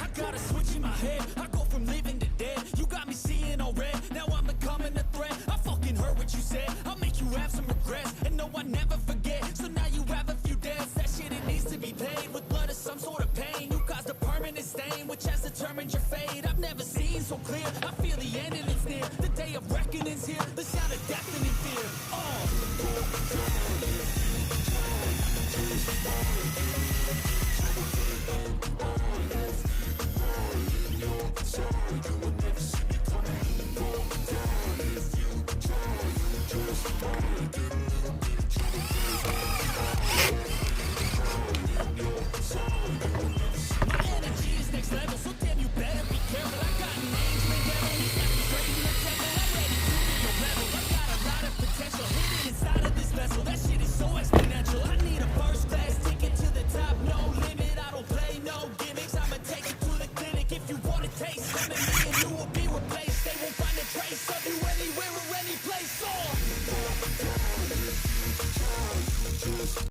I got a switch in my head. I go from living to dead. You got me seeing all red. Now I'm becoming a threat. I fucking heard what you said. I'll make you have some regrets. And no, I never forget. So now you have a few debts. That shit, it needs to be paid with blood or some sort of pain. You caused a permanent stain, which has determined your fate. I've never seen so clear. I feel the end and it's near. The day of reckoning's here. The sound of death and in fear. Just